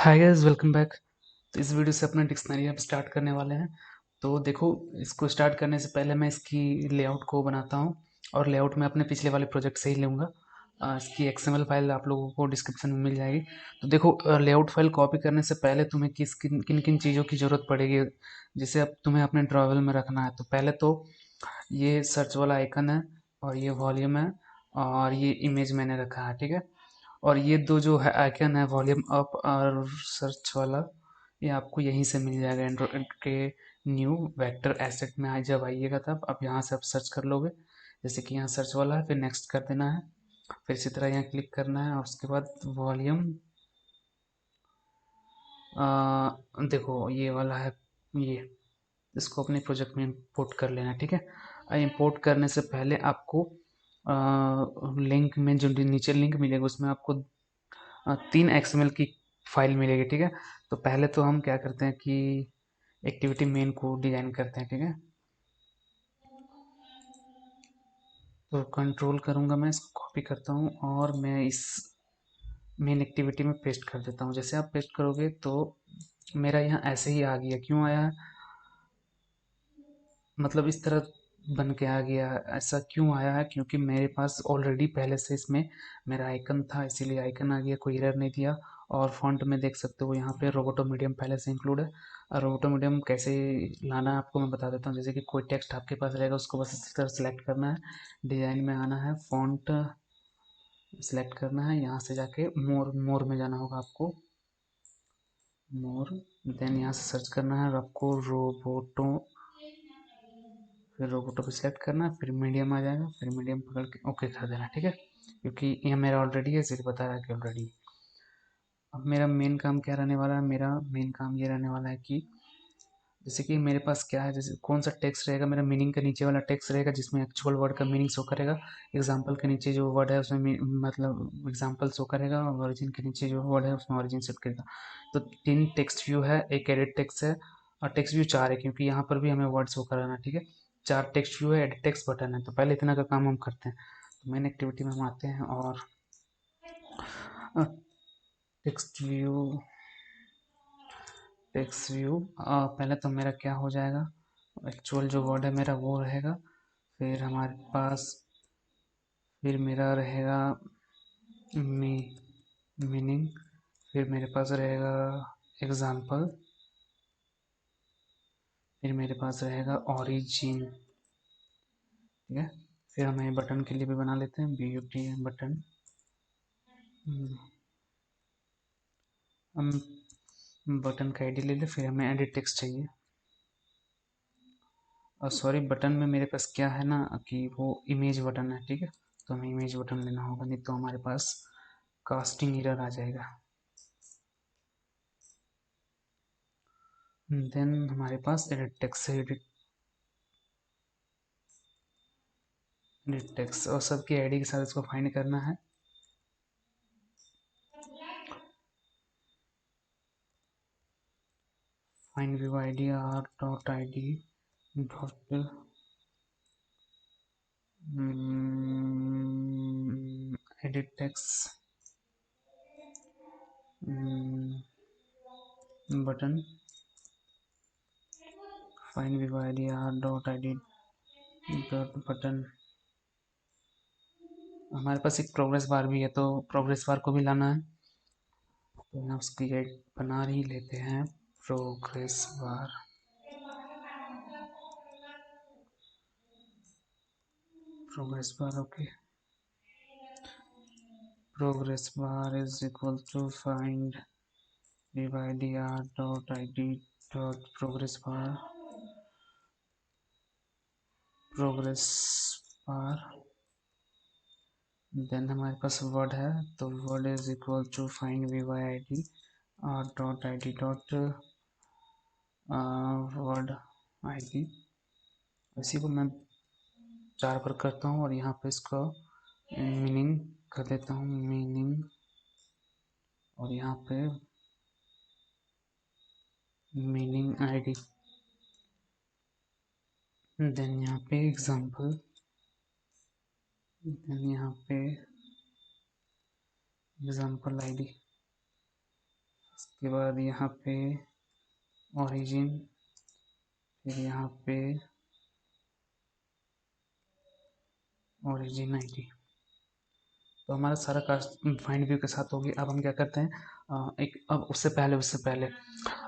Hi guys, welcome back. तो इस video से अपना डिक्शनरी अब स्टार्ट करने वाले हैं। तो देखो, इसको स्टार्ट करने से पहले मैं इसकी लेआउट को बनाता हूँ। और लेआउट मैं अपने पिछले वाले प्रोजेक्ट से ही लूँगा। इसकी एक्सएमएल फाइल आप लोगों को डिस्क्रिप्शन में मिल जाएगी। तो देखो, लेआउट फाइल कॉपी करने से पहले तुम्हें किन किन किन चीज़ों की ज़रूरत पड़ेगी, जिसे अब तुम्हें अपने ड्रावेल में रखना है। तो पहले तो ये सर्च वाला आइकन है, और ये वॉल्यूम है, और ये इमेज मैंने रखा है, ठीक है। और ये दो जो है आइकन है, वॉल्यूम अप और सर्च वाला, ये आपको यहीं से मिल जाएगा एंड्रॉइड के न्यू वेक्टर एसेट में। जब आइएगा तब आप यहाँ से आप सर्च कर लोगे। जैसे कि यहाँ सर्च वाला है, फिर नेक्स्ट कर देना है, फिर इसी तरह यहाँ क्लिक करना है, और उसके बाद वॉल्यूम, देखो ये वाला है, ये इसको अपने प्रोजेक्ट में इंपोर्ट कर लेना, ठीक है। इंपोर्ट करने से पहले आपको लिंक में जो नीचे लिंक मिलेगा उसमें आपको 3 एक्सएमएल की फाइल मिलेगी, ठीक है। तो पहले तो हम क्या करते हैं कि एक्टिविटी मेन को डिजाइन करते हैं, ठीक है। तो कंट्रोल करूंगा, मैं इसको कॉपी करता हूँ और मैं इस मेन एक्टिविटी में पेस्ट कर देता हूँ। जैसे आप पेस्ट करोगे तो मेरा यहाँ ऐसे ही आ गया। क्यों आया, मतलब इस तरह बन के आ गया। ऐसा क्यों आया है, क्योंकि मेरे पास ऑलरेडी पहले से इसमें मेरा आइकन था, इसीलिए आइकन आ गया, कोई एरर नहीं दिया। और फॉन्ट में देख सकते हो यहाँ पे रोबोटो मीडियम पहले से इंक्लूड है। और रोबोटो मीडियम कैसे लाना है आपको मैं बता देता हूँ। जैसे कि कोई टेक्स्ट आपके पास रहेगा, उसको बस इस तरह सेलेक्ट करना है, डिजाइन में आना है, फॉन्ट सेलेक्ट करना है, यहाँ से जाके मोर मोर में जाना होगा आपको, मोर। देन यहाँ से सर्च करना है और आपको रोबोटो, फिर रोबोटो को सिलेक्ट करना, फिर मीडियम आ जाएगा, फिर मीडियम पकड़ के ओके कर देना, ठीक है। क्योंकि ये मेरा ऑलरेडी है, इसलिए बता रहा है कि ऑलरेडी। अब मेरा मेन काम क्या रहने वाला है, मेरा मेन काम ये रहने वाला है कि जैसे कि मेरे पास क्या है, जैसे कौन सा टेक्स्ट रहेगा, मेरा मीनिंग के नीचे वाला टेक्स्ट रहेगा जिसमें एक्चुअल वर्ड का मीनिंग शो करेगा। एग्जाम्पल के नीचे जो वर्ड है उसमें मतलब एग्जाम्पल शो करेगा, और ओरिजिन के नीचे जो वर्ड है उसमें ओरिजिन शो करेगा। तो 3 टेक्स्ट व्यू है, एक एडिट टेक्स्ट है, और टेक्स्ट व्यू 4 है, क्योंकि यहाँ पर भी हमें वर्ड शो कराना है, ठीक है। 4 टेक्स्ट व्यू है, एडिट टेक्स्ट बटन है। तो पहले इतना का काम हम करते हैं। तो मेन एक्टिविटी में हम आते हैं, और टेक्स्ट व्यू, टेक्स्ट व्यू पहले तो मेरा क्या हो जाएगा, एक्चुअल जो वर्ड है मेरा वो रहेगा। फिर हमारे पास, फिर मेरा रहेगा मी मीनिंग, फिर मेरे पास रहेगा एग्जाम्पल, फिर मेरे पास रहेगा ओरिजिन, ठीक है। फिर हम बटन के लिए भी बना लेते हैं, BUT बटन। हम बटन का आईडी ले ले, फिर हमें एडिट टेक्स्ट चाहिए। और सॉरी, बटन में मेरे पास क्या है ना कि वो इमेज बटन है, ठीक है। तो हमें इमेज बटन लेना होगा, नहीं तो हमारे पास कास्टिंग एरर आ जाएगा। देन हमारे पास एडिट टेक्स्ट है, एडिट टेक्स्ट और सबकी आईडी के साथ इसको फाइंड करना है। Find view ID are dot I D dot edit text button, find view ID are dot I D dot button. हमारे पास एक प्रोग्रेस बार भी है, तो प्रोग्रेस बार को भी लाना है। तो यहाँ उसकी एक बना ही लेते हैं, progress bar. Progress bar okay, progress bar is equal to find id r dot id dot progress bar. Then हमारे पास वर्ड है, तो word is equal to find vid r dot id dot word id। इसी को मैं 4 पर करता हूँ, और यहाँ पे इसको मीनिंग कर देता हूँ, मीनिंग। और यहाँ पे मीनिंग आईडी, देन यहाँ पे एग्जाम्पल, देन यहाँ पे एग्जाम्पल आईडी, उसके बाद यहाँ पे ओरिजिन, फिर यहाँ पे ओरिजिन आईडी। तो हमारा सारा कास्ट फाइंड व्यू के साथ होगी। अब हम क्या करते हैं, एक अब उससे पहले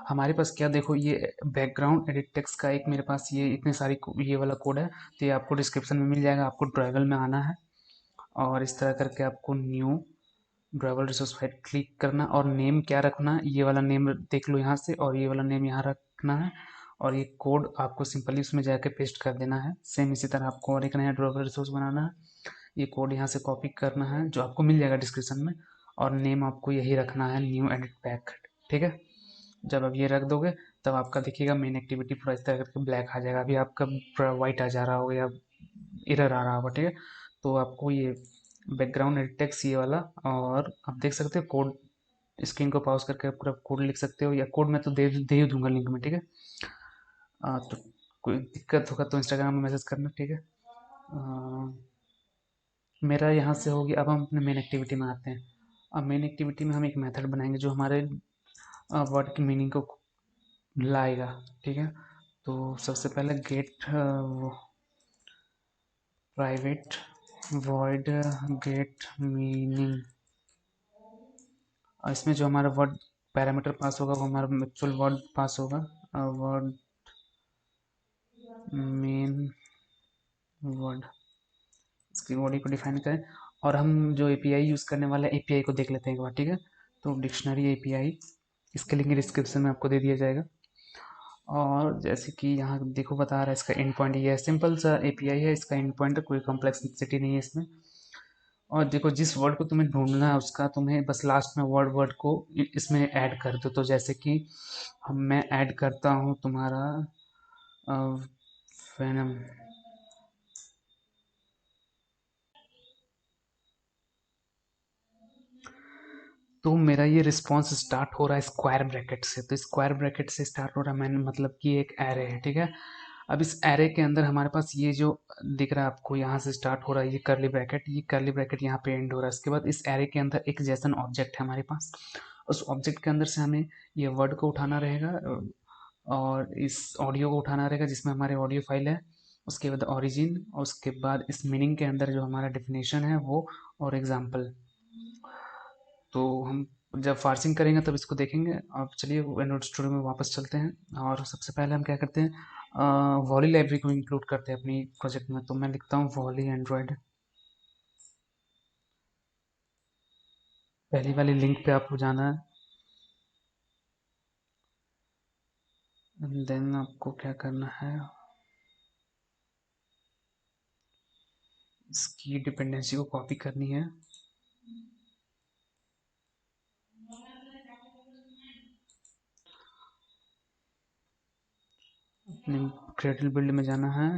हमारे पास क्या, देखो ये बैकग्राउंड एडिट टेक्स्ट का एक मेरे पास ये इतने सारी ये वाला कोड है। तो ये आपको डिस्क्रिप्शन में मिल जाएगा। आपको ड्राइवल में आना है और इस तरह करके आपको new drivel resource file click करना और नेम क्या रखना है, ये वाला नेम देख लो यहाँ से, और ये वाला नेम यहाँ रखना है। और ये कोड आपको सिंपली उसमें जाके पेस्ट कर देना है। सेम इसी तरह आपको और एक नया ड्राइवल रिसोर्स बनाना है। ये कोड यहाँ से कॉपी करना है जो आपको मिल जाएगा डिस्क्रिप्शन में, और नेम आपको यही रखना है, न्यू एडिट पैक। ठीक है, जब आप ये रख दोगे तब आपका देखिएगा मेन एक्टिविटी पूरा इस तरह करके ब्लैक आ जाएगा। अभी आपका पूरा वाइट आ जा रहा होगा या एरर आ रहा होगा। ठीक है, तो आपको ये बैकग्राउंड एडिट टेक्स्ट ये वाला, और आप देख सकते हो कोड, स्क्रीन को पॉज करके आप पूरा कोड लिख सकते हो, या कोड मैं तो दे ही दूंगा लिंक में। ठीक है, तो कोई दिक्कत होगा तो इंस्टाग्राम में मैसेज करना। ठीक है, मेरा यहाँ से होगी। अब हम अपने मेन एक्टिविटी में आते हैं। अब मेन एक्टिविटी में हम एक मेथड बनाएंगे जो हमारे वर्ड की मीनिंग को लाएगा। ठीक है, तो सबसे पहले get private void get meaning, इसमें जो हमारा वर्ड पैरामीटर पास होगा वो हमारा एक्चुअल वर्ड पास होगा। वर्ड मेन वर्ड, इसकी बॉडी को डिफाइन करें। और हम जो एपीआई यूज़ करने वाले हैं एपीआई को देख लेते हैं एक बार। ठीक है, तो डिक्शनरी एपीआई, इसके लिंक डिस्क्रिप्शन में आपको दे दिया जाएगा। और जैसे कि यहाँ देखो बता रहा है इसका एंड पॉइंट ये है, सिंपल सा एपीआई है, इसका एंड पॉइंट, कोई कॉम्प्लेक्सिटी नहीं है इसमें। और देखो जिस वर्ड को तुम्हें ढूंढना है उसका तुम्हें बस लास्ट में वर्ड वर्ड को इसमें ऐड कर दो। तो जैसे कि मैं ऐड करता हूँ तुम्हारा वेनम, तो मेरा ये रिस्पॉन्स स्टार्ट हो रहा है स्क्वायर ब्रैकेट से। तो स्क्वायर ब्रैकेट से स्टार्ट हो रहा है, मैंने मतलब कि एक एरे है। ठीक है, अब इस एरे के अंदर हमारे पास ये जो दिख रहा है आपको, यहाँ से स्टार्ट हो रहा है ये करली ब्रैकेट, ये करली ब्रैकेट यहाँ पे एंड हो रहा है। इसके बाद इस एरे के अंदर एक जेसन ऑब्जेक्ट है हमारे पास, उस ऑब्जेक्ट के अंदर से हमें ये वर्ड को उठाना रहेगा और इस ऑडियो को उठाना रहेगा जिसमें हमारे ऑडियो फाइल है। उसके बाद ओरिजिन, और उसके बाद इस मीनिंग के अंदर जो हमारा डेफिनेशन है वो, और एग्जाम्पल। तो हम जब फार्सिंग करेंगे तब इसको देखेंगे। अब चलिए एंड्रॉइड स्टूडियो में वापस चलते हैं और सबसे पहले हम क्या करते हैं, वॉली लाइब्रेरी को इंक्लूड करते हैं अपनी प्रोजेक्ट में। तो मैं लिखता हूँ वॉली एंड्रॉयड, पहली वाली लिंक पे आपको जाना है। देन आपको क्या करना है, इसकी डिपेंडेंसी को कॉपी करनी है। अपने क्रेडल बिल्ड में जाना है,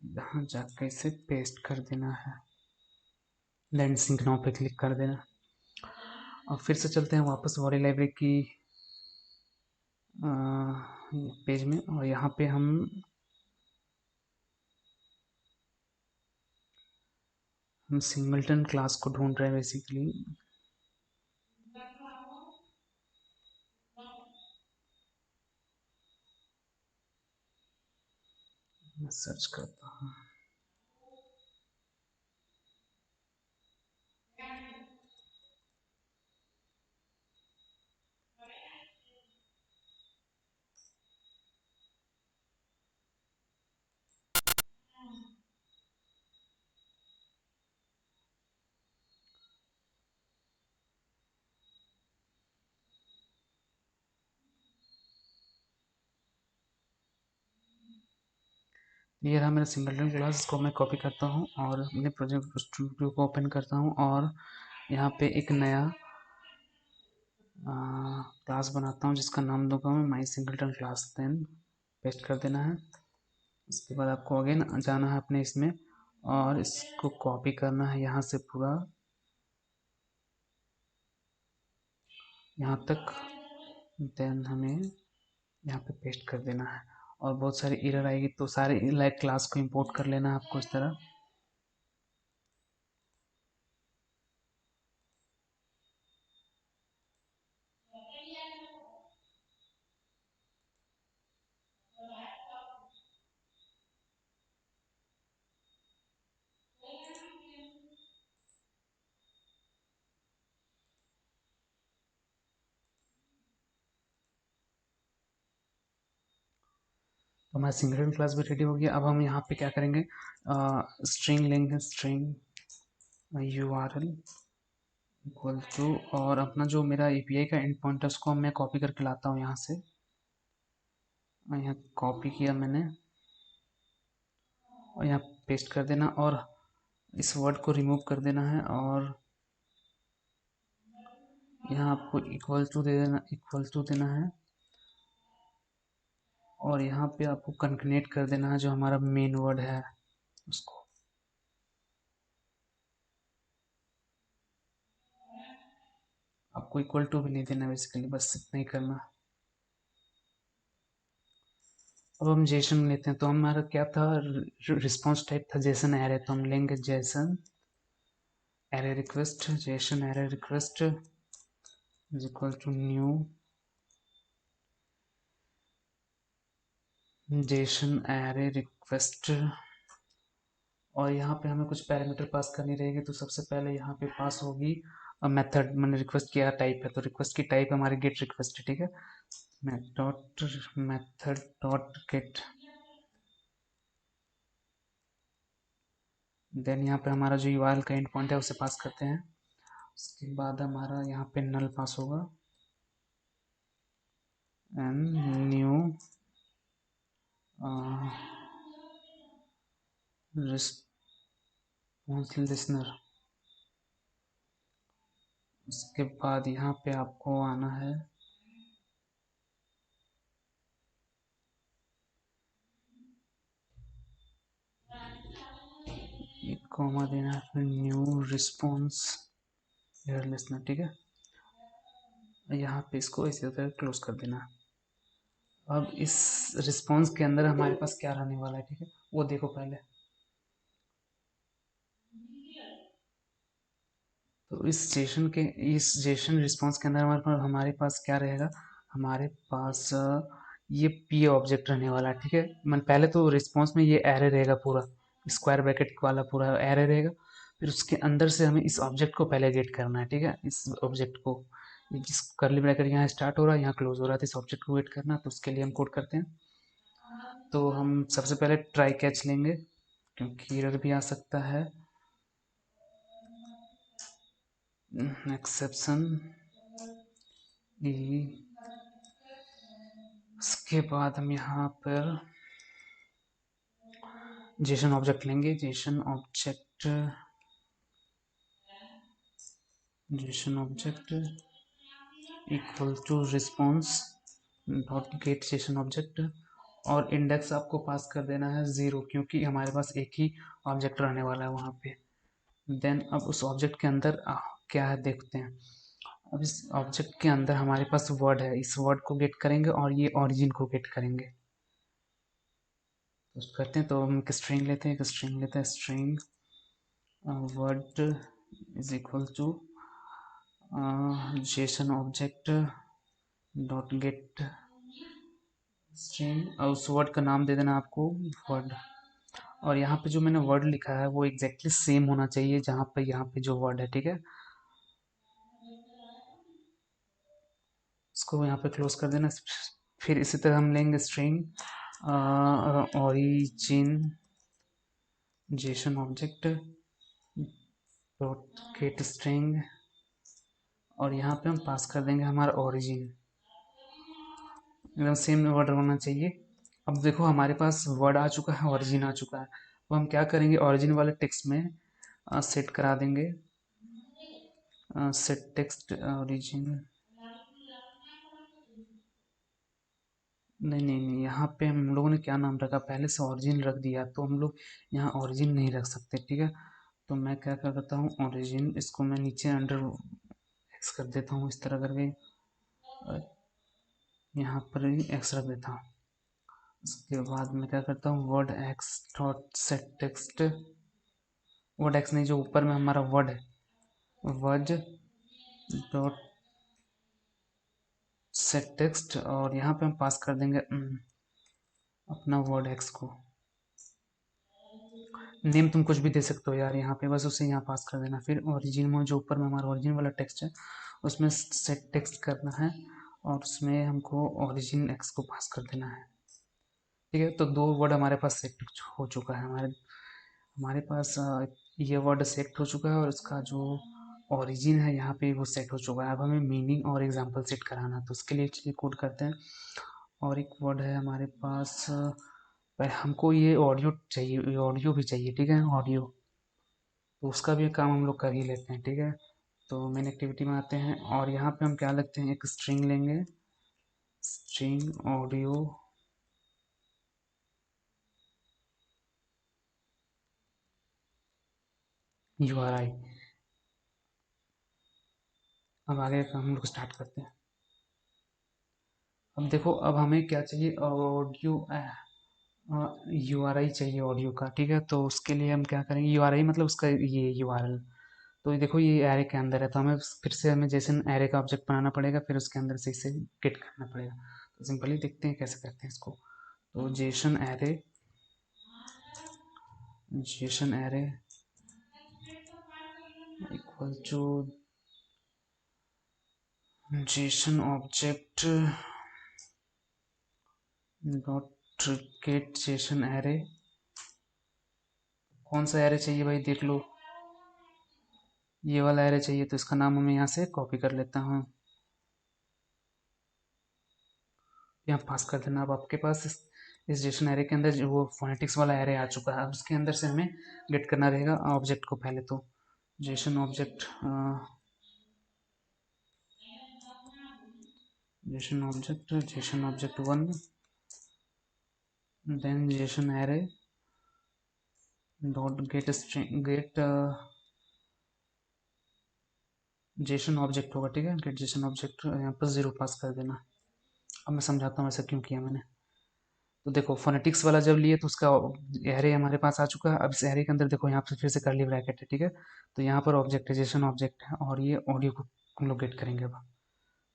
यहाँ जाकर इसे पेस्ट कर देना है, लैंड सिंक नाउ पे क्लिक कर देना। और फिर से चलते हैं वापस वॉली लाइब्रेरी की पेज में, और यहाँ पे हम सिंगलटन क्लास को ढूंढ रहे हैं बेसिकली। मैं सर्च करता हूँ, ये रहा मेरा सिंगलटन क्लास। इसको मैं कॉपी करता हूँ और अपने प्रोजेक्ट स्टूडियो को ओपन करता हूँ और यहाँ पे एक नया क्लास बनाता हूँ जिसका नाम दूंगा मैं माई सिंगलटन क्लास। देन पेस्ट कर देना है। उसके बाद आपको अगेन जाना है अपने इसमें और इसको कॉपी करना है यहाँ से पूरा यहाँ तक। देन हमें यहाँ पे पेस्ट कर देना है और बहुत सारी एरर आएगी तो सारे लाइक क्लास को इंपोर्ट कर लेना है आपको इस तरह। हमारा सिंगल क्लास भी रेडी हो गया। अब हम यहाँ पे क्या करेंगे, स्ट्रिंग लेंगे, स्ट्रिंग URL इक्वल टू, और अपना जो मेरा API का एंड पॉइंट है उसको मैं कॉपी करके लाता हूँ यहाँ से। यहाँ कॉपी किया मैंने और यहाँ पेस्ट कर देना, और इस वर्ड को रिमूव कर देना है, और यहाँ आपको इक्वल टू दे देना, इक्वल टू देना है, और यहाँ पे आपको कंकनेट कर देना है जो हमारा मेन वर्ड है उसको। आपको इक्वल टू भी नहीं देना बेसिकली, बस इतना ही करना। अब हम जेसन लेते हैं, तो हमारा क्या था, रिस्पॉन्स टाइप था जेसन एरे, तो हम लेंगे JSON array request, JSON array request is equal to new JSON array request, और यहाँ पे हमें कुछ पैरामीटर पास करनी रहेगी। तो सबसे पहले यहाँ पे पास होगी मेथड, मैंने रिक्वेस्ट किया टाइप है, तो रिक्वेस्ट की टाइप हमारी गेट रिक्वेस्ट है, ठीक है। मेथड डॉट गेट, देन यहाँ पे हमारा जो URL का एंड पॉइंट है उसे पास करते हैं। उसके बाद हमारा यहाँ पे नल पास होगा, एंड न्यू रिस्पॉन्स लिसनर। उसके बाद यहाँ पे आपको आना है, एक कॉमा देना है, फिर न्यू रिस्पॉन्स लिसनर, ठीक है। यहाँ पे इसको इसी तरह क्लोज कर देना। अब इस रिस्पॉन्स के अंदर हमारे पास क्या रहने वाला है, ठीक है, वो देखो पहले। तो इस जेसन रिस्पॉन्स के अंदर हमारे पास क्या रहेगा, हमारे पास ये पी ऑब्जेक्ट रहने वाला है, ठीक है। मन पहले तो रिस्पॉन्स में ये एरे रहेगा पूरा, स्क्वायर ब्रैकेट वाला पूरा एरे रहेगा। फिर उसके अंदर से हमें इस ऑब्जेक्ट को पहले गेट करना है, ठीक है। इस ऑब्जेक्ट को, जिस कर्ली ब्रैकेट यहाँ स्टार्ट हो रहा है यहाँ क्लोज हो रहा है, तो इस ऑब्जेक्ट को गेट करना, तो उसके लिए हम कोड करते हैं। तो हम सबसे पहले ट्राई कैच लेंगे क्योंकि एरर भी आ सकता है, एक्सेप्शन ई। उसके बाद हम यहाँ पर जेसन ऑब्जेक्ट लेंगे, JSON object equal to response dot get JSON object, और इंडेक्स आपको पास कर देना है 0 क्योंकि हमारे पास एक ही ऑब्जेक्ट रहने वाला है वहाँ पे। देन अब उस ऑब्जेक्ट के अंदर क्या है देखते हैं। अब इस ऑब्जेक्ट के अंदर हमारे पास वर्ड है, इस वर्ड को गेट करेंगे और ये ओरिजिन को गेट करेंगे। तो करते हैं, तो हम एक स्ट्रिंग लेते हैं, string word is equal to JSON object dot get string, और उस वर्ड का नाम दे देना आपको वर्ड। और यहाँ पे जो मैंने वर्ड लिखा है वो एग्जैक्टली सेम होना चाहिए जहाँ पे यहाँ पे जो वर्ड है, ठीक है। इसको यहाँ पे क्लोज कर देना। फिर इसी तरह हम लेंगे string origin Jason object dot get string, और यहाँ पे हम पास कर देंगे हमारा ओरिजिन, एकदम सेम वर्ड होना चाहिए। अब देखो हमारे पास वर्ड आ चुका है, ओरिजिन आ चुका है। तो हम क्या करेंगे, ओरिजिन वाले टेक्स्ट में सेट करा देंगे, सेट टेक्स्ट ओरिजिन, नहीं नहीं नहीं, यहाँ पे हम लोगों ने क्या नाम रखा, पहले से ओरिजिन रख दिया, तो हम लोग यहाँ ओरिजिन नहीं रख सकते, ठीक है। तो मैं क्या करता हूँ, ओरिजिन इसको मैं नीचे अंडर एक्स कर देता हूँ, इस तरह करके यहाँ पर एक्स रख देता हूँ। उसके बाद मैं क्या करता हूँ, word x dot set text, word x नहीं, जो ऊपर में हमारा वर्ड है, वर्ड डॉट सेट टेक्स्ट, और यहाँ पे हम पास कर देंगे अपना वर्ड एक्स को। नेम तुम कुछ भी दे सकते हो यार, यहाँ पे बस उसे यहाँ पास कर देना। फिर ओरिजिन में जो ऊपर में हमारा ओरिजिन वाला टेक्स्ट है उसमें सेट टेक्स्ट करना है, और उसमें हमको ओरिजिन एक्स को पास कर देना है। ठीक है, तो दो वर्ड हमारे पास सेट हो चुका है। हमारे हमारे पास ये वर्ड सेट हो चुका है और इसका जो ओरिजिन है यहाँ पे वो सेट हो चुका है। अब हमें मीनिंग और एग्जाम्पल सेट कराना, तो उसके लिए चलिए कोड करते हैं। और एक वर्ड है हमारे पास, पर हमको ये ऑडियो चाहिए, ये ऑडियो भी चाहिए, ठीक है, ऑडियो। तो उसका भी काम हम लोग कर ही लेते हैं, ठीक है। तो मेन एक्टिविटी में आते हैं और यहाँ पे हम क्या लगते हैं, एक स्ट्रिंग लेंगे, स्ट्रिंग ऑडियो URI। अब आगे का हम लोग स्टार्ट करते हैं। अब देखो, अब हमें क्या चाहिए, ऑडियो URI चाहिए ऑडियो का, ठीक है। तो उसके लिए हम क्या करेंगे, URI मतलब उसका ये URL। तो ये देखो, ये एरे के अंदर है, तो हमें फिर से हमें जेसन एरे का ऑब्जेक्ट बनाना पड़ेगा, फिर उसके अंदर से इसे गेट करना पड़ेगा। तो सिंपली देखते हैं कैसे करते हैं इसको। तो JSON array equal to JSON object dot get JSON array. कौन सा एरे चाहिए भाई, देख लो, ये वाला एरे चाहिए, तो इसका नाम मैं यहाँ से कॉपी कर लेता हूँ, यहाँ पास कर देना। अब आपके पास इस जेसन एरे के अंदर जो वो फोनेटिक्स वाला एरे आ चुका है। अब उसके अंदर से हमें गेट करना रहेगा ऑब्जेक्ट को। पहले तो JSON object, JSON object 1, then JSON array dot get string, get JSON object होगा, ठीक है, गेट जेसन ऑब्जेक्ट, यहाँ पर 0 पास कर देना। अब मैं समझाता हूँ ऐसा क्यों किया मैंने। तो देखो, फोनेटिक्स वाला जब लिए तो उसका एरे हमारे पास आ चुका है। अब इस एरे के अंदर देखो, यहाँ पे फिर से कर्ली ब्रैकेट है, ठीक है। तो यहाँ पर ऑब्जेक्टाइजेशन ऑब्जेक्ट है और ये ऑडियो को हम लोग गेट करेंगे। अब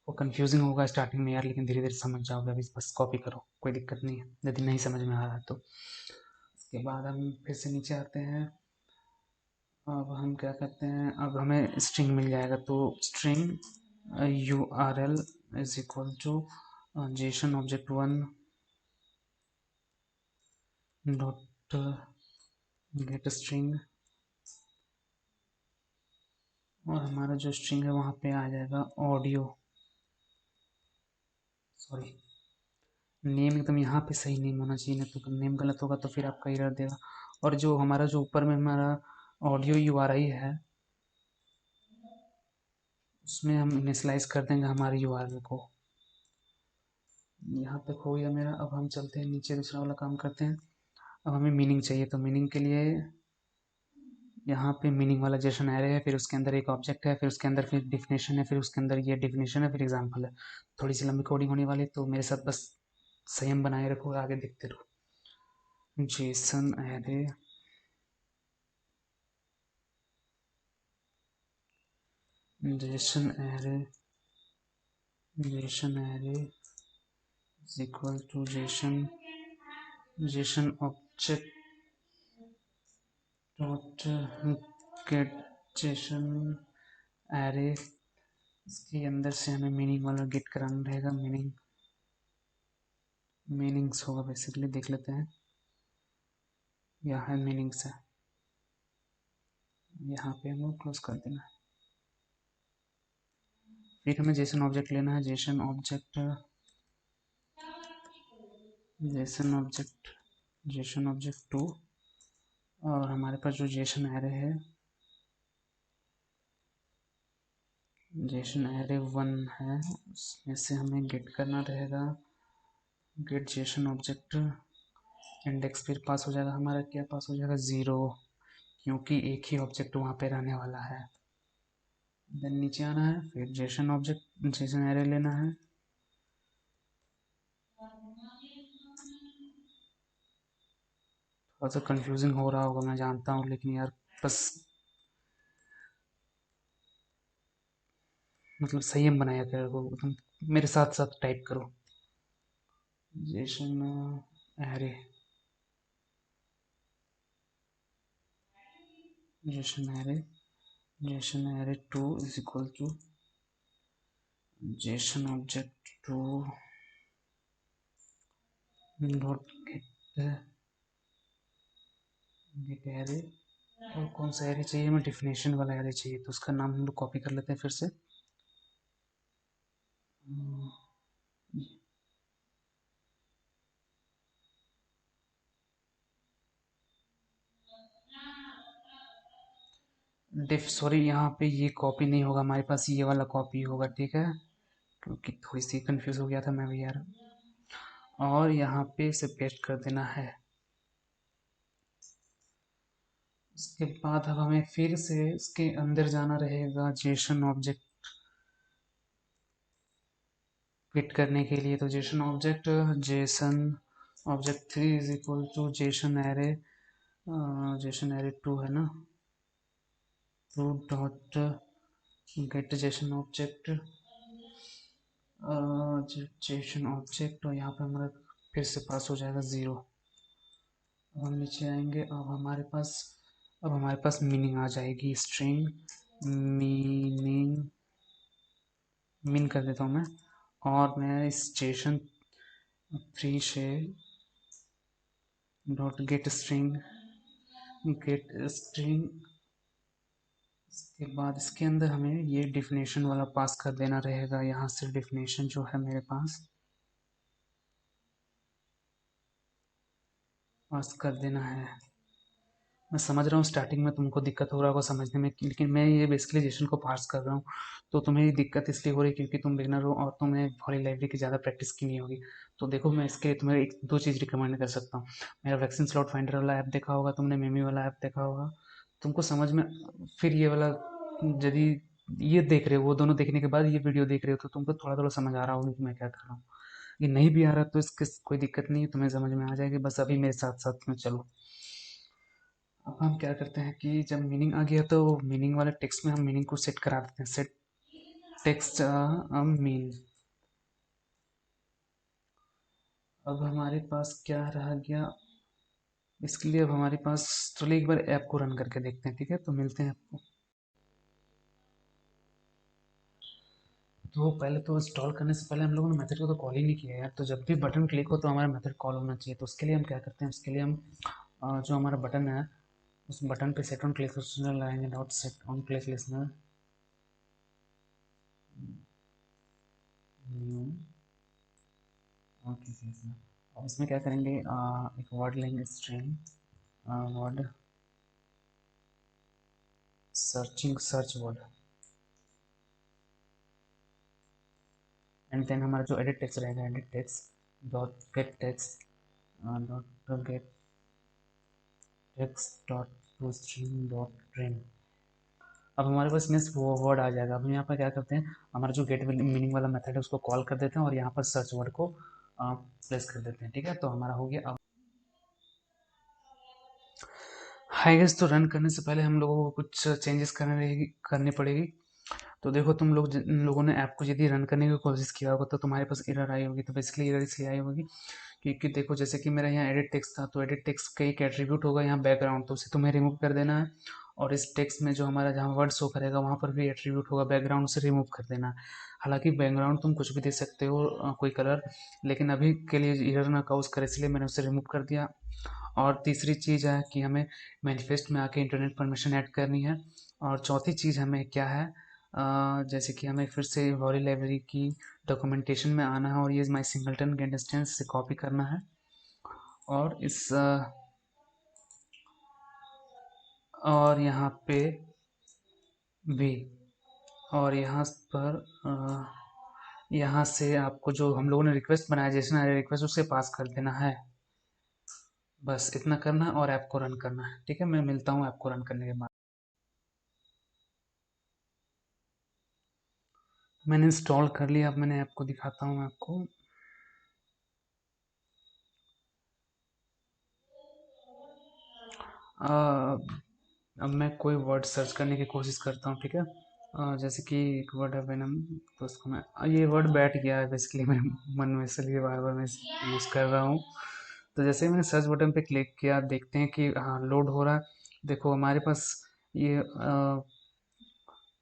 वो कंफ्यूजिंग होगा स्टार्टिंग में यार, लेकिन धीरे धीरे समझ जाओगे। अभी बस कॉपी करो, कोई दिक्कत नहीं है यदि नहीं समझ में आ रहा है तो। उसके बाद हम फिर से नीचे आते हैं। अब हम क्या करते हैं, अब हमें स्ट्रिंग मिल जाएगा, तो string URL is equal to JSON object 1 dot get string, और हमारा जो स्ट्रिंग है वहाँ पे आ जाएगा ऑडियो, सॉरी, नेम एकदम यहाँ पे सही नेम होना चाहिए, नहीं तो नेम गलत होगा तो फिर आपका एरर देगा। और जो हमारा जो ऊपर में हमारा ऑडियो URI है, उसमें हम इनिशलाइज कर देंगे हमारे URL को। यहाँ तक हो गया मेरा। अब हम चलते हैं नीचे, दूसरा वाला काम करते हैं। अब हमें मीनिंग चाहिए, तो मीनिंग के लिए यहाँ पे मीनिंग वाला जेसन एरे है, फिर उसके अंदर एक ऑब्जेक्ट है, फिर उसके अंदर फिर डिफिनेशन है, फिर उसके अंदर ये डिफिनेशन है, फिर एग्जाम्पल है। थोड़ी सी लंबी कोडिंग होने वाली, तो मेरे साथ बस संयम बनाए रखो, आगे देखते रहो। JSON array JSON array JSON array is equal to JSON object dot get JSON array. इसके अंदर से हमें मीनिंग वाला गेट कराना रहेगा। मीनिंग्स होगा बेसिकली, देख लेते हैं। यहाँ है मीनिंग्स है, यहाँ पे हमें क्लोज कर देना है। फिर हमें जेसन ऑब्जेक्ट लेना है, जेसन ऑब्जेक्ट 2, और हमारे पास जो जेसन एरे है, जेसन एरे 1 है, उसमें से हमें गेट करना रहेगा गेट जेसन ऑब्जेक्ट। इंडेक्स फिर पास हो जाएगा हमारा, क्या पास हो जाएगा, 0, क्योंकि एक ही ऑब्जेक्ट वहाँ पे रहने वाला है। देन नीचे आना है, फिर जेसन एरे लेना है, थोड़ा सा कंफ्यूजिंग हो रहा होगा मैं जानता हूँ, लेकिन यार बस मतलब संयम बनाया करो, तुम मेरे साथ साथ टाइप करो। JSON array JSON array JSON array 2 is equal to JSON object 2 dot get array. और कौन सा एरे चाहिए, हमें डिफिनेशन वाला एरे चाहिए, तो उसका नाम हम लोग कॉपी कर लेते हैं फिर से। डिफ सॉरी, यहाँ पे ये कॉपी नहीं होगा हमारे पास, ये वाला कॉपी होगा, ठीक है, क्योंकि थोड़ी सी कंफ्यूज हो गया था मैं भी यार। और यहाँ पे इसे पेस्ट कर देना है। उसके बाद अब हमें फिर से इसके अंदर जाना रहेगा जेसन ऑब्जेक्ट फिट करने के लिए। तो JSON object 3 is equal to JSON array 2 है ना, 2 डॉट गेट जेसन ऑब्जेक्ट, और यहाँ पे हमारा फिर से पास हो जाएगा 0। अब हम नीचे आएंगे, अब हमारे पास मीनिंग आ जाएगी, स्ट्रिंग मीनिंग मिन कर देता हूँ मैं। और मैं इस जेसन 3 से डॉट गेट स्ट्रिंग इसके बाद इसके अंदर हमें ये डिफिनेशन वाला पास कर देना रहेगा। यहाँ से डिफिनेशन जो है मेरे पास कर देना है। मैं समझ रहा हूँ स्टार्टिंग में तुमको दिक्कत हो रहा होगा समझने में, लेकिन मैं ये बेसिकली जेसन को पास कर रहा हूँ, तो तुम्हें ये दिक्कत इसलिए हो रही है क्योंकि तुम बिगनर हो और तुम्हें फॉरेन लाइब्रेरी की ज़्यादा प्रैक्टिस की नहीं होगी। तो देखो, मैं इसके लिए तुम्हें एक दो चीज़ रिकमेंड कर सकता हूँ। मेरा वैक्सीन स्लॉट फाइंडर वाला ऐप देखा होगा तुमने, मेमी वाला ऐप देखा होगा तुमको समझ में। फिर ये वाला, यदि ये देख रहे हो, वो दोनों देखने के बाद ये वीडियो देख रहे हो, तो तुमको थोड़ा थोड़ा समझ आ रहा होगा कि मैं क्या कर रहा हूँ। ये नहीं भी आ रहा तो इसके कोई दिक्कत नहीं है, तुम्हें समझ में आ जाएगी, बस अभी मेरे साथ साथ में चलो। अब हम क्या करते हैं कि जब मीनिंग आ गया तो मीनिंग वाले टेक्स्ट में हम मीनिंग को सेट करा देते हैं, सेट टेक्स्ट मीन। अब हमारे पास क्या रह गया, इसके लिए अब हमारे पास, चलिए एक बार ऐप को रन करके देखते हैं, ठीक है, तो मिलते हैं आपको। तो पहले तो इंस्टॉल करने से पहले हम लोगों ने मेथड को तो कॉल ही नहीं किया यार, तो जब भी बटन क्लिक हो तो हमारा मेथड कॉल होना चाहिए। तो उसके लिए हम क्या करते हैं, उसके लिए हम जो हमारा बटन है उस बटन पे सेट ऑन क्लिक लिसनर लगाएंगे, dot set on click listener new. Okay, अब इसमें क्या करेंगे, एक वर्ड लेंगे, string word search word, and then हमारा जो एडिट टेक्स्ट रहेगा, edit text dot get text dot get text dot to string dot trim. अब हमारे पास में वो वर्ड आ जाएगा। अब हम यहाँ पर क्या करते हैं, हमारा जो गेट मीनिंग वाला मेथड है उसको कॉल कर देते हैं और यहाँ पर सर्च वर्ड को प्लेस कर देते हैं, ठीक है, तो हमारा हो गया। अब हाई गेस, तो रन करने से पहले हम लोगों को कुछ चेंजेस करनी पड़ेगी। तो देखो, तुम लोग जिन लोगों ने ऐप को यदि रन करने की कोशिश किया होगा तो तुम्हारे पास एरर आई होगी। तो बेसिकली एरर इसलिए आई होगी क्योंकि देखो, जैसे कि मेरा यहाँ एडिट टेक्स्ट था, तो एडिट टेक्स्ट का एक एट्रीब्यूट होगा यहाँ बैकग्राउंड, तो उसे तुम्हें रिमूव कर देना है। और इस टेक्स्ट में जो हमारा जहाँ वर्ड शो करेगा वहाँ पर भी एट्रीब्यूट होगा बैकग्राउंड, से रिमूव कर देना है। हालांकि बैकग्राउंड तुम कुछ भी दे सकते हो, कोई कलर, लेकिन अभी के लिए एरर ना काउज करे इसलिए मैंने उसे रिमूव कर दिया। और तीसरी चीज़ है कि हमें मैनिफेस्ट में आके इंटरनेट परमिशन ऐड करनी है। और चौथी चीज़ हमें क्या है, जैसे कि हमें फिर से वॉली लाइब्रेरी की डॉक्यूमेंटेशन में आना है और ये माई सिंगलटन गेट इंस्टेंस से कॉपी करना है। और और यहाँ पे भी, और यहाँ पर यहाँ से आपको जो हम लोगों ने रिक्वेस्ट बनाया, जैसे रिक्वेस्ट उसे पास कर देना है। बस इतना करना है और ऐप को रन करना है, ठीक है, मैं मिलता हूँ ऐप को रन करने के बाद। मैंने इंस्टॉल कर लिया, अब मैंने ऐप को दिखाता हूँ मैं आपको। अब मैं कोई वर्ड सर्च करने की कोशिश करता हूँ, ठीक है, जैसे कि एक वर्ड है वेनम, तो उसको मैं, ये वर्ड बैठ गया है बेसिकली मेरे मन में, इसलिए बार बार मैं यूज़ कर रहा हूँ। तो जैसे ही मैंने सर्च बटन पे क्लिक किया, देखते हैं कि हाँ लोड हो रहा है। देखो हमारे पास ये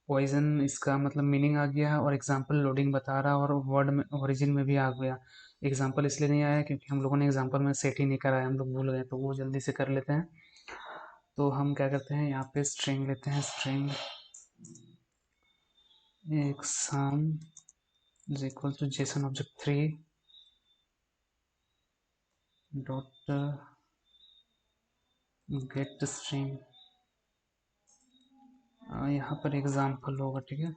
पॉइजन इसका मतलब मीनिंग आ गया और एग्जाम्पल लोडिंग बता रहा और वर्ड में ओरिजिन में भी आ गया। एग्जाम्पल इसलिए नहीं आया क्योंकि हम लोगों ने एग्जाम्पल में सेट ही नहीं करा है, हम लोग भूल गए, तो वो जल्दी से कर लेते हैं। तो हम क्या करते हैं, यहाँ पे स्ट्रिंग लेते हैं, string exam is equal to json object 3 dot get string। यहाँ पर एग्जाम्पल होगा, ठीक है।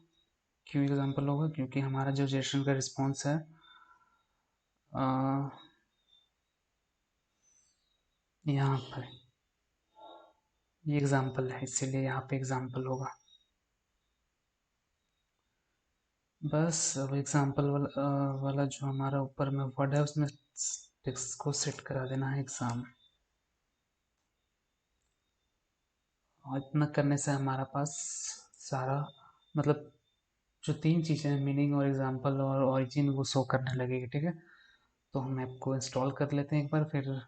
क्यों एग्जाम्पल होगा, क्योंकि हमारा जो जेसन का रिस्पॉन्स है यहाँ पर ये एग्जाम्पल है, इसीलिए यहाँ पे एग्जाम्पल होगा। बस अब एग्जाम्पल वाला जो हमारा ऊपर में वर्ड है उसमें टेक्स्ट को सेट करा देना है एग्जाम। और इतना करने से हमारा पास सारा मतलब जो तीन चीज़ें हैं, मीनिंग और एग्जाम्पल और ओरिजिन, वो शो करने लगेगी, ठीक है। तो हम ऐप को इंस्टॉल कर लेते हैं एक बार, फिर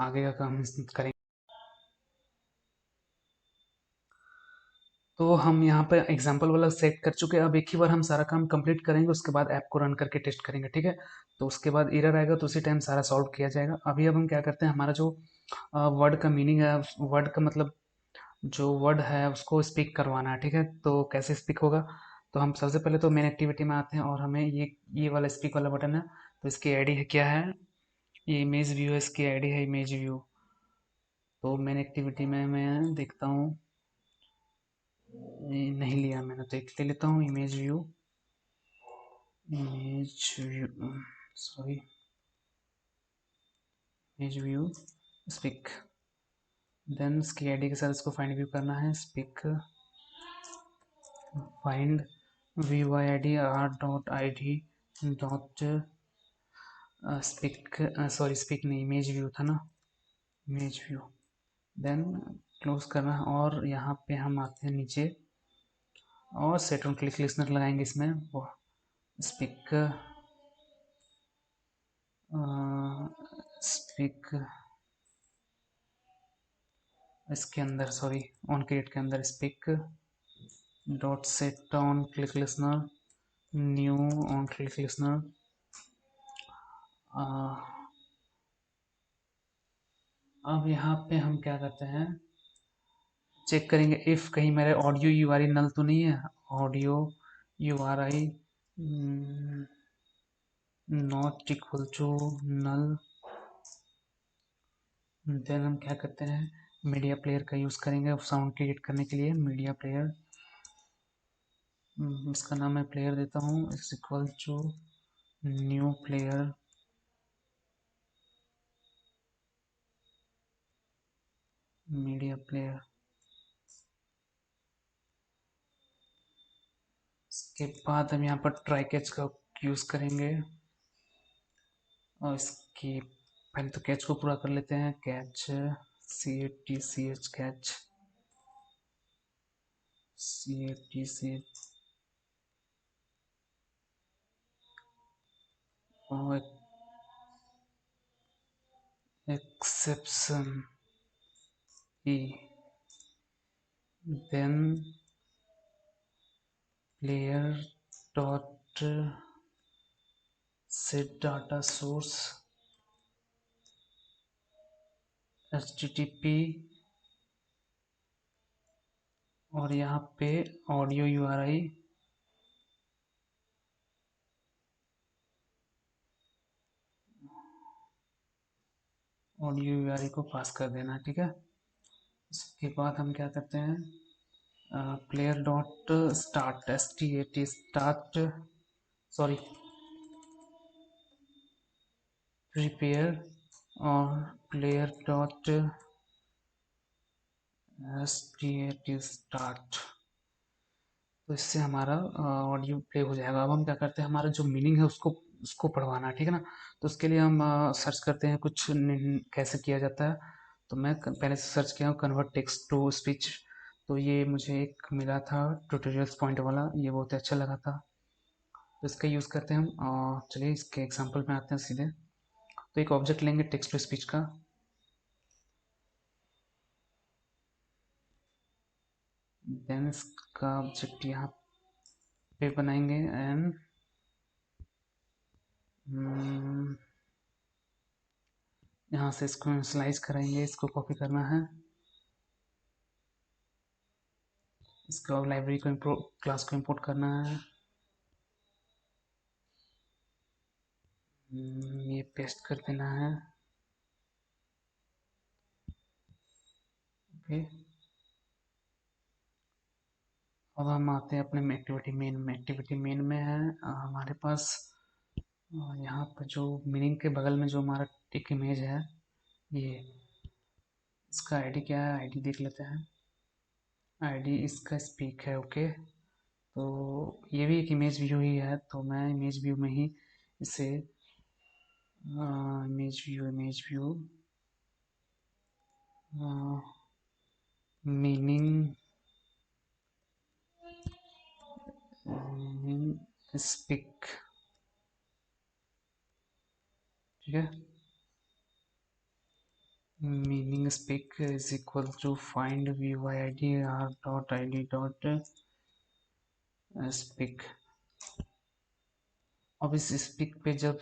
आगे का काम करेंगे। तो हम यहाँ पे एग्जाम्पल वाला सेट कर चुके हैं। अब एक ही बार हम सारा काम कंप्लीट करेंगे, उसके बाद ऐप को रन करके टेस्ट करेंगे, ठीक है। तो उसके बाद एरर आएगा तो उसी टाइम सारा सॉल्व किया जाएगा। अभी अब हम क्या करते हैं, हमारा जो वर्ड का मीनिंग है, वर्ड का मतलब जो वर्ड है उसको स्पीक करवाना है, ठीक है। तो कैसे स्पीक होगा, तो हम सबसे पहले तो मेन एक्टिविटी में आते हैं और हमें ये वाला स्पीक वाला बटन है, तो इसकी आईडी है क्या है, ये इमेज व्यू है, इसकी आईडी है इमेज व्यू। तो मेन एक्टिविटी में मैं देखता हूँ, नहीं लिया मैंने, तो एक ले लेता हूँ image view, sorry image view speak. Then इसकी आईडी के साथ इसको फाइंड व्यू करना है, speak find view I D R dot I D dot speak, sorry speak नहीं, इमेज व्यू था ना, इमेज व्यू। देन क्लोज करना है और यहाँ पे हम आते हैं नीचे और सेट ऑन क्लिक लिसनर लगाएंगे इसमें, वो स्पीक स्पीक इसके अंदर, सॉरी ऑन क्रिएट के अंदर speak dot set on click listener new on click listener. अब यहाँ पे हम क्या करते हैं, चेक करेंगे इफ़ कहीं मेरे audio U R I null तो नहीं है, audio U R I not equal to null. Then हम क्या करते हैं, मीडिया प्लेयर का यूज़ करेंगे साउंड क्रिएट करने के लिए। मीडिया प्लेयर, इसका नाम मैं प्लेयर देता हूँ, it's equal to new player, media player. इसके बाद हम यहाँ पर ट्राई कैच का यूज़ करेंगे और इसकी पहले तो कैच को पूरा कर लेते हैं, कैच CATCH कैच CATCH और exception E, then player dot set data source HTTP और यहाँ पे ऑडियो URI को पास कर देना, ठीक है। उसके बाद हम क्या करते हैं, player dot start STAT start, sorry prepare और प्लेयर डॉट STAT स्टार्ट। तो इससे हमारा ऑडियो प्ले हो जाएगा। अब हम क्या करते हैं, हमारा जो मीनिंग है उसको उसको पढ़वाना है, ठीक है ना। तो उसके लिए हम सर्च करते हैं कुछ कैसे किया जाता है। तो मैं पहले से सर्च किया हूँ कन्वर्ट टेक्स्ट टू स्पीच, तो ये मुझे एक मिला था ट्यूटोरियल्स पॉइंट वाला, ये बहुत अच्छा लगा था, तो इसका यूज़ करते हैं हम। चलिए इसके एग्जाम्पल में आते हैं सीधे। तो एक ऑब्जेक्ट लेंगे टेक्स्ट टू स्पीच का, देन इसका ऑब्जेक्ट यहाँ पे बनाएंगे एंड यहाँ से इसको स्लाइस कराएंगे, इसको कॉपी करना है, इसको लाइब्रेरी को क्लास को इंपोर्ट करना है। ये पेस्ट कर देना है। ओके, अब हम आते हैं अपने एक्टिविटी मेन में। एक्टिविटी मेन में है हमारे पास यहाँ पर जो मीनिंग के बगल में जो हमारा एक इमेज है, ये इसका आईडी क्या है, आईडी देख लेते हैं। आईडी इसका स्पीक है। ओके, तो ये भी एक इमेज व्यू ही है, तो मैं इमेज व्यू में ही इसे इमेज व्यू मीनिंग स्पीक, ठीक है। Meaning speak is equal to find view I D R dot I D dot speak. अब इस स्पीक पे जब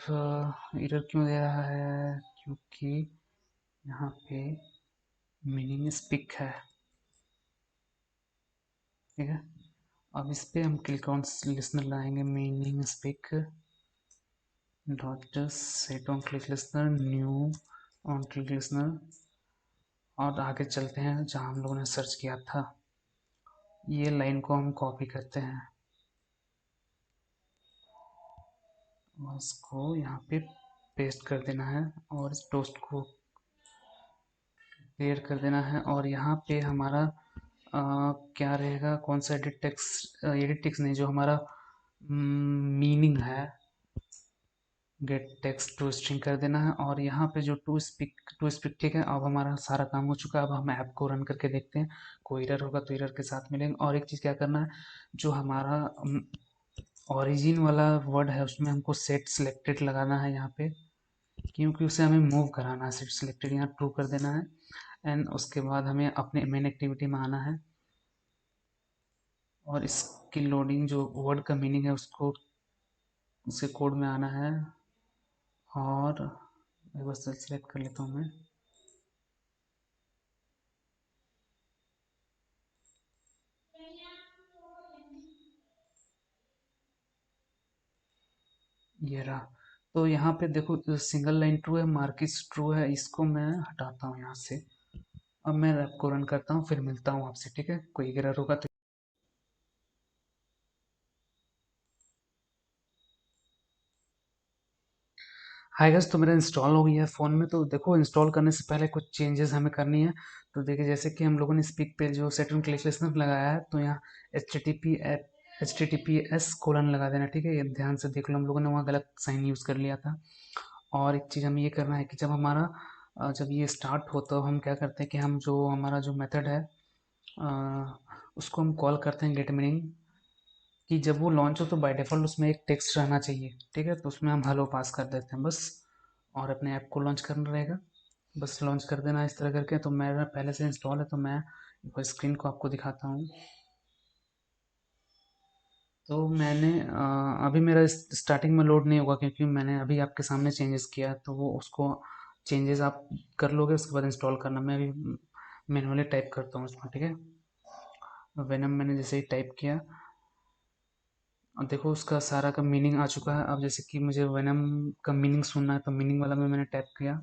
एरर क्यों दे रहा है, क्योंकि यहाँ पे मीनिंग स्पीक है, ठीक है। अब इस पे हम क्लिक ऑन लिसनर लाएंगे, meaning speak dot set on click listener new on click listener, और आगे चलते हैं जहाँ हम लोगों ने सर्च किया था। ये लाइन को हम कॉपी करते हैं और इसको यहाँ पे पेस्ट कर देना है और इस टोस्ट को क्लियर कर देना है। और यहाँ पे हमारा क्या रहेगा, कौन सा एडिट टेक्स्ट नहीं, जो हमारा मीनिंग है, गेट टेक्स्ट टू स्ट्रिंग कर देना है। और यहाँ पे जो टू स्पीक, ठीक है। अब हमारा सारा काम हो चुका है। अब हम ऐप को रन करके देखते हैं, कोई एरर होगा तो एरर के साथ मिलेंगे। और एक चीज़ क्या करना है, जो हमारा ओरिजिन वाला वर्ड है उसमें हमको सेट सिलेक्टेड लगाना है यहाँ पे, क्योंकि उसे हमें मूव कराना है। सेट सिलेक्टेड यहाँ ट्रू कर देना है एंड उसके बाद हमें अपने मेन एक्टिविटी में आना है और इसकी लोडिंग जो वर्ड का मीनिंग है उसको उसके कोड में आना है। और एक बार सेलेक्ट कर लेता हूँ मैं, ये रहा। तो यहाँ पे देखो सिंगल लाइन ट्रू है, मार्किस ट्रू है, इसको मैं हटाता हूँ यहाँ से। अब मैं ऐप को रन करता हूँ, फिर मिलता हूँ आपसे, ठीक है। कोई एरर होगा तो। हाय गाइस, तो मेरा इंस्टॉल हो गया है फ़ोन में। तो देखो, इंस्टॉल करने से पहले कुछ चेंजेस हमें करनी है। तो देखिए, जैसे कि हम लोगों ने स्पीक पे जो सेट ऑन क्लिक लिसनर लगाया है, तो यहाँ HTTPS: लगा देना, ठीक है। ये ध्यान से देख लो, हम लोगों ने वहाँ गलत साइन यूज़ कर लिया था। और एक चीज़ हमें ये करना है कि जब हमारा जब ये स्टार्ट हो तो हम क्या करते हैं कि हम जो हमारा जो मेथड है उसको हम कॉल करते हैं गेट मीनिंग, कि जब वो लॉन्च हो तो बाय डिफ़ॉल्ट उसमें एक टेक्स्ट रहना चाहिए, ठीक है। तो उसमें हम हेलो पास कर देते हैं बस, और अपने ऐप को लॉन्च करना रहेगा। बस लॉन्च कर देना इस तरह करके। तो मेरा पहले से इंस्टॉल है, तो मैं एक बार स्क्रीन को आपको दिखाता हूँ। तो मैंने अभी मेरा स्टार्टिंग में लोड नहीं होगा, क्योंकि मैंने अभी आपके सामने चेंजेस किया है। तो वो उसको चेंजेस आप कर लोगे, उसके बाद इंस्टॉल करना। मैं अभी मैनुअली टाइप करता हूँ उसमें, ठीक है। वेनम मैंने जैसे ही टाइप किया, और देखो उसका सारा का मीनिंग आ चुका है। अब जैसे कि मुझे वेनम का मीनिंग सुनना है, तो मीनिंग वाला में मैंने टाइप किया।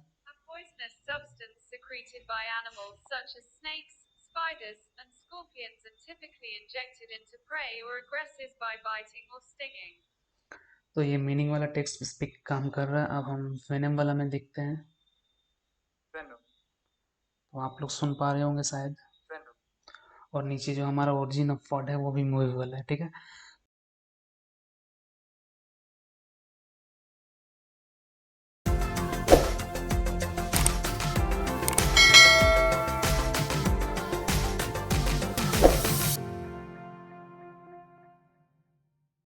poisonous substance secreted by animals such as snakes, spiders, and scorpions and typically injected into prey or aggressors by biting or stinging. तो ये मीनिंग वाला टेक्स्ट स्पीक काम कर रहा है। अब हम वेनम वाला में देखते हैं। तो आप लोग सुन पा रहे होंगे शायद। और नीचे जो हमारा ओरिजिन ऑफ वर्ड है वो भी मूवेबल है, ठीक है।